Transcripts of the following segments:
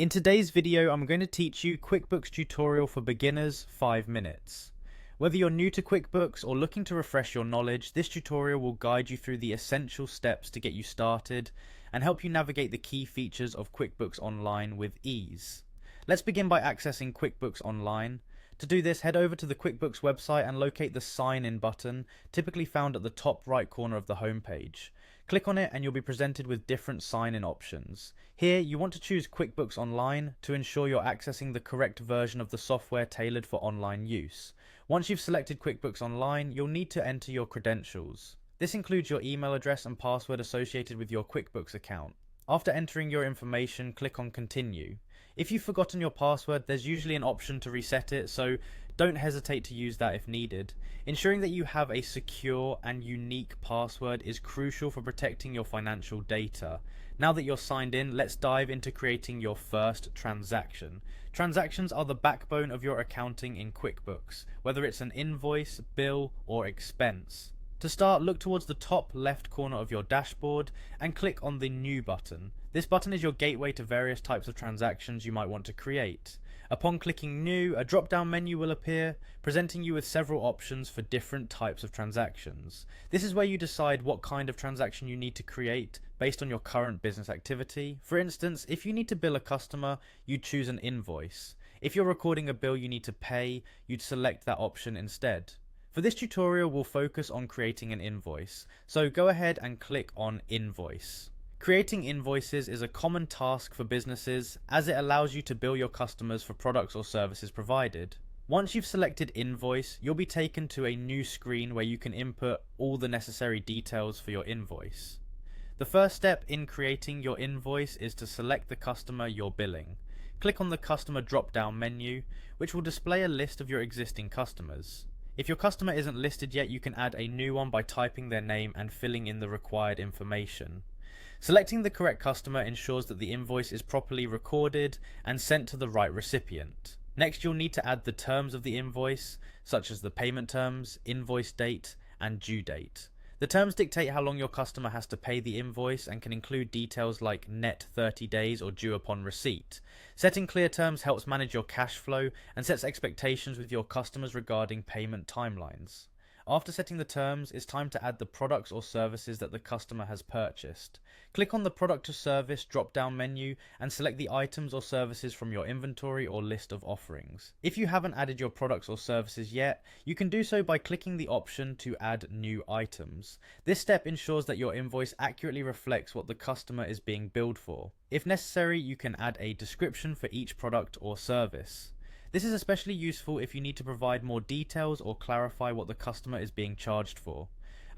In today's video, I'm going to teach you QuickBooks tutorial for beginners 5 minutes. Whether you're new to QuickBooks or looking to refresh your knowledge, this tutorial will guide you through the essential steps to get you started and help you navigate the key features of QuickBooks Online with ease. Let's begin by accessing QuickBooks Online. To do this, head over to the QuickBooks website and locate the Sign In button, typically found at the top right corner of the homepage. Click on it and you'll be presented with different sign-in options. Here, you want to choose QuickBooks Online to ensure you're accessing the correct version of the software tailored for online use. Once you've selected QuickBooks Online, you'll need to enter your credentials. This includes your email address and password associated with your QuickBooks account. After entering your information, click on Continue. If you've forgotten your password, there's usually an option to reset it, so don't hesitate to use that if needed. Ensuring that you have a secure and unique password is crucial for protecting your financial data. Now that you're signed in, let's dive into creating your first transaction. Transactions are the backbone of your accounting in QuickBooks, whether it's an invoice, bill, or expense. To start, look towards the top left corner of your dashboard and click on the New button. This button is your gateway to various types of transactions you might want to create. Upon clicking New, a drop-down menu will appear, presenting you with several options for different types of transactions. This is where you decide what kind of transaction you need to create based on your current business activity. For instance, if you need to bill a customer, you'd choose an invoice. If you're recording a bill you need to pay, you'd select that option instead. For this tutorial, we'll focus on creating an invoice, so go ahead and click on Invoice. Creating invoices is a common task for businesses as it allows you to bill your customers for products or services provided. Once you've selected Invoice, you'll be taken to a new screen where you can input all the necessary details for your invoice. The first step in creating your invoice is to select the customer you're billing. Click on the Customer drop-down menu, which will display a list of your existing customers. If your customer isn't listed yet, you can add a new one by typing their name and filling in the required information. Selecting the correct customer ensures that the invoice is properly recorded and sent to the right recipient. Next, you'll need to add the terms of the invoice, such as the payment terms, invoice date, and due date. The terms dictate how long your customer has to pay the invoice and can include details like net 30 days or due upon receipt. Setting clear terms helps manage your cash flow and sets expectations with your customers regarding payment timelines. After setting the terms, it's time to add the products or services that the customer has purchased. Click on the Product or Service drop-down menu and select the items or services from your inventory or list of offerings. If you haven't added your products or services yet, you can do so by clicking the option to add new items. This step ensures that your invoice accurately reflects what the customer is being billed for. If necessary, you can add a description for each product or service. This is especially useful if you need to provide more details or clarify what the customer is being charged for.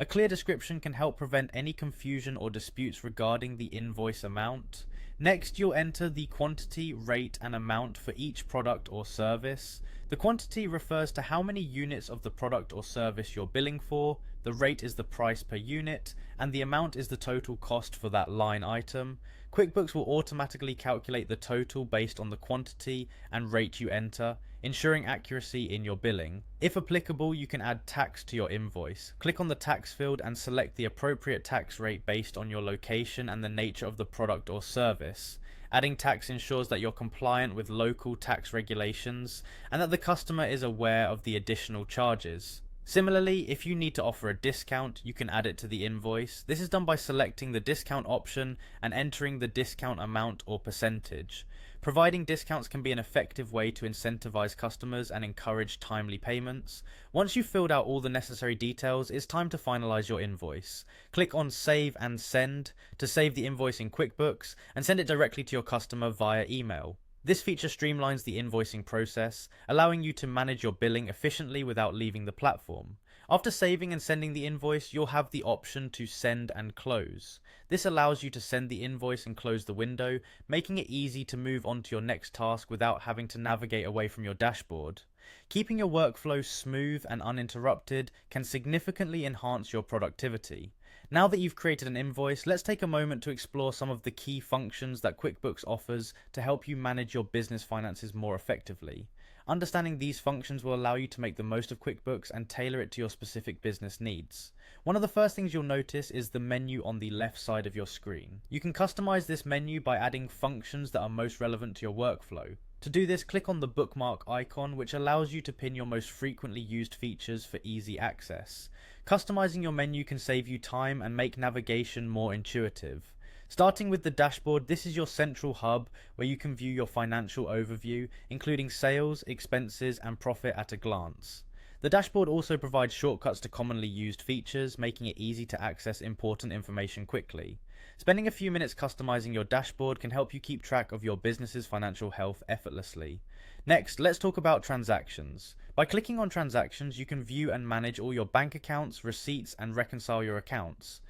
A clear description can help prevent any confusion or disputes regarding the invoice amount. Next, you'll enter the quantity, rate, and amount for each product or service. The quantity refers to how many units of the product or service you're billing for, the rate is the price per unit, and the amount is the total cost for that line item. QuickBooks will automatically calculate the total based on the quantity and rate you enter, ensuring accuracy in your billing. If applicable, you can add tax to your invoice. Click on the tax field and select the appropriate tax rate based on your location and the nature of the product or service. Adding tax ensures that you're compliant with local tax regulations and that the customer is aware of the additional charges. Similarly, if you need to offer a discount, you can add it to the invoice. This is done by selecting the discount option and entering the discount amount or percentage. Providing discounts can be an effective way to incentivize customers and encourage timely payments. Once you've filled out all the necessary details, it's time to finalize your invoice. Click on Save and Send to save the invoice in QuickBooks and send it directly to your customer via email. This feature streamlines the invoicing process, allowing you to manage your billing efficiently without leaving the platform. After saving and sending the invoice, you'll have the option to send and close. This allows you to send the invoice and close the window, making it easy to move on to your next task without having to navigate away from your dashboard. Keeping your workflow smooth and uninterrupted can significantly enhance your productivity. Now that you've created an invoice, let's take a moment to explore some of the key functions that QuickBooks offers to help you manage your business finances more effectively. Understanding these functions will allow you to make the most of QuickBooks and tailor it to your specific business needs. One of the first things you'll notice is the menu on the left side of your screen. You can customize this menu by adding functions that are most relevant to your workflow. To do this, click on the bookmark icon, which allows you to pin your most frequently used features for easy access. Customizing your menu can save you time and make navigation more intuitive. Starting with the dashboard, this is your central hub where you can view your financial overview, including sales, expenses, and profit at a glance. The dashboard also provides shortcuts to commonly used features, making it easy to access important information quickly. Spending a few minutes customizing your dashboard can help you keep track of your business's financial health effortlessly. Next, let's talk about transactions. By clicking on transactions, you can view and manage all your bank accounts, receipts, and reconcile your accounts.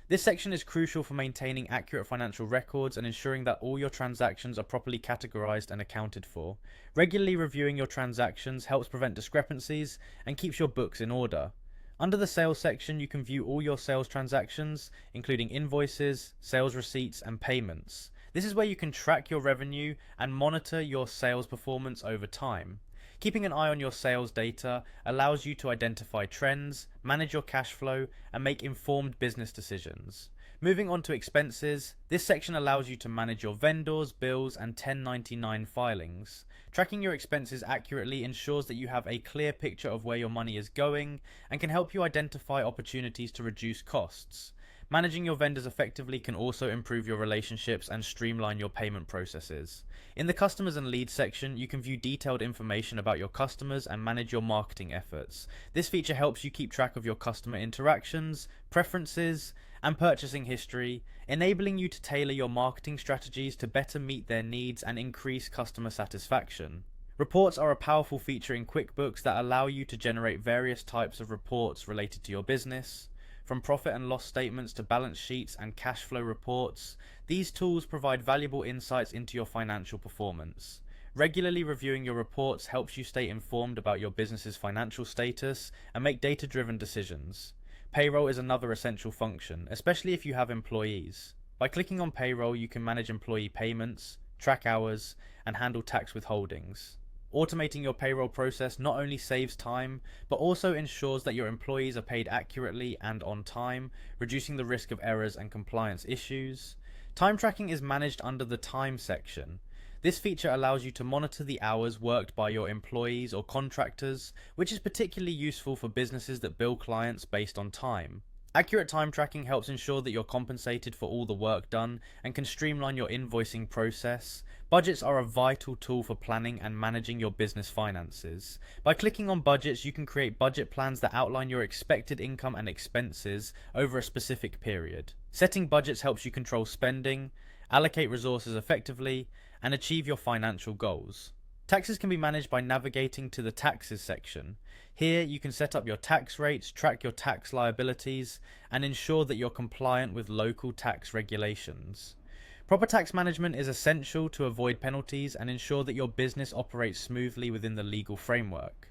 This section is crucial for maintaining accurate financial records and ensuring that all your transactions are properly categorized and accounted for. Regularly reviewing your transactions helps prevent discrepancies and keeps your books in order. Under the sales section, you can view all your sales transactions, including invoices, sales receipts, and payments. This is where you can track your revenue and monitor your sales performance over time. Keeping an eye on your sales data allows you to identify trends, manage your cash flow, and make informed business decisions. Moving on to expenses, this section allows you to manage your vendors, bills, and 1099 filings. Tracking your expenses accurately ensures that you have a clear picture of where your money is going and can help you identify opportunities to reduce costs. Managing your vendors effectively can also improve your relationships and streamline your payment processes. In the customers and leads section, you can view detailed information about your customers and manage your marketing efforts. This feature helps you keep track of your customer interactions, preferences, and purchasing history, enabling you to tailor your marketing strategies to better meet their needs and increase customer satisfaction. Reports are a powerful feature in QuickBooks that allow you to generate various types of reports related to your business. From profit and loss statements to balance sheets and cash flow reports, these tools provide valuable insights into your financial performance. Regularly reviewing your reports helps you stay informed about your business's financial status and make data-driven decisions. Payroll is another essential function, especially if you have employees. By clicking on payroll, you can manage employee payments, track hours, and handle tax withholdings. Automating your payroll process not only saves time, but also ensures that your employees are paid accurately and on time, reducing the risk of errors and compliance issues. Time tracking is managed under the time section. This feature allows you to monitor the hours worked by your employees or contractors, which is particularly useful for businesses that bill clients based on time. Accurate time tracking helps ensure that you're compensated for all the work done and can streamline your invoicing process. Budgets are a vital tool for planning and managing your business finances. By clicking on budgets, you can create budget plans that outline your expected income and expenses over a specific period. Setting budgets helps you control spending, allocate resources effectively, and achieve your financial goals. Taxes can be managed by navigating to the taxes section. Here you can set up your tax rates, track your tax liabilities, and ensure that you're compliant with local tax regulations. Proper tax management is essential to avoid penalties and ensure that your business operates smoothly within the legal framework.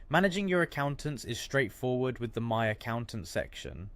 Managing your accountants is straightforward with the My Accountant section.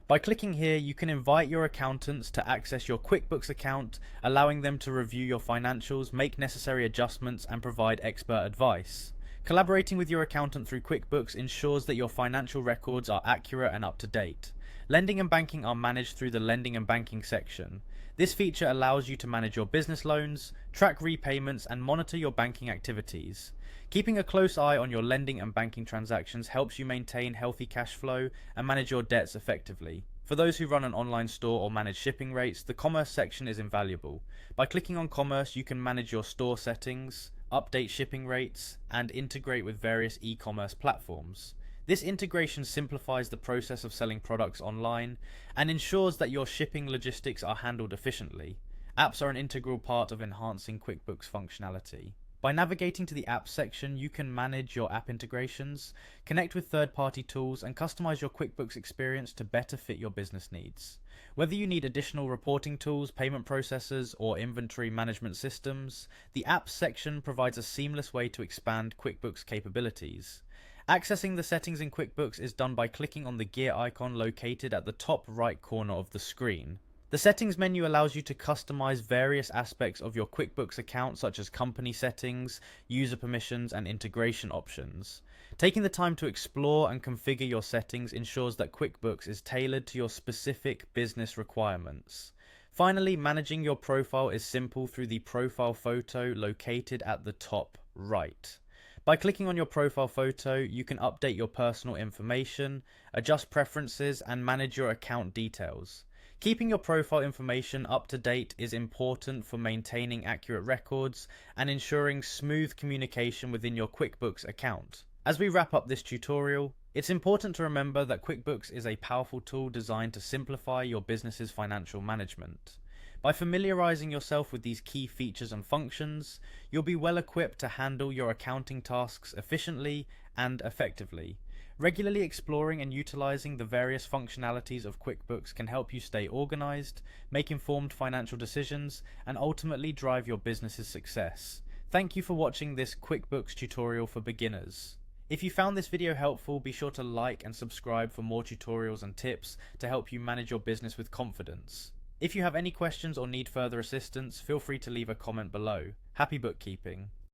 By clicking here, you can invite your accountants to access your QuickBooks account, allowing them to review your financials, make necessary adjustments, and provide expert advice. Collaborating with your accountant through QuickBooks ensures that your financial records are accurate and up to date. Lending and banking are managed through the Lending and Banking section. This feature allows you to manage your business loans, track repayments, and monitor your banking activities. Keeping a close eye on your lending and banking transactions helps you maintain healthy cash flow and manage your debts effectively. For those who run an online store or manage shipping rates, the Commerce section is invaluable. By clicking on Commerce, you can manage your store settings, update shipping rates, and integrate with various e-commerce platforms. This integration simplifies the process of selling products online and ensures that your shipping logistics are handled efficiently. Apps are an integral part of enhancing QuickBooks functionality. By navigating to the Apps section, you can manage your app integrations, connect with third-party tools, and customize your QuickBooks experience to better fit your business needs. Whether you need additional reporting tools, payment processors, or inventory management systems, the Apps section provides a seamless way to expand QuickBooks capabilities. Accessing the settings in QuickBooks is done by clicking on the gear icon located at the top right corner of the screen. The settings menu allows you to customize various aspects of your QuickBooks account, such as company settings, user permissions, and integration options. Taking the time to explore and configure your settings ensures that QuickBooks is tailored to your specific business requirements. Finally, managing your profile is simple through the profile photo located at the top right. By clicking on your profile photo, you can update your personal information, adjust preferences, and manage your account details. Keeping your profile information up to date is important for maintaining accurate records and ensuring smooth communication within your QuickBooks account. As we wrap up this tutorial, it's important to remember that QuickBooks is a powerful tool designed to simplify your business's financial management. By familiarizing yourself with these key features and functions, you'll be well equipped to handle your accounting tasks efficiently and effectively. Regularly exploring and utilizing the various functionalities of QuickBooks can help you stay organized, make informed financial decisions, and ultimately drive your business's success. Thank you for watching this QuickBooks tutorial for beginners. If you found this video helpful, be sure to like and subscribe for more tutorials and tips to help you manage your business with confidence. If you have any questions or need further assistance, feel free to leave a comment below. Happy bookkeeping!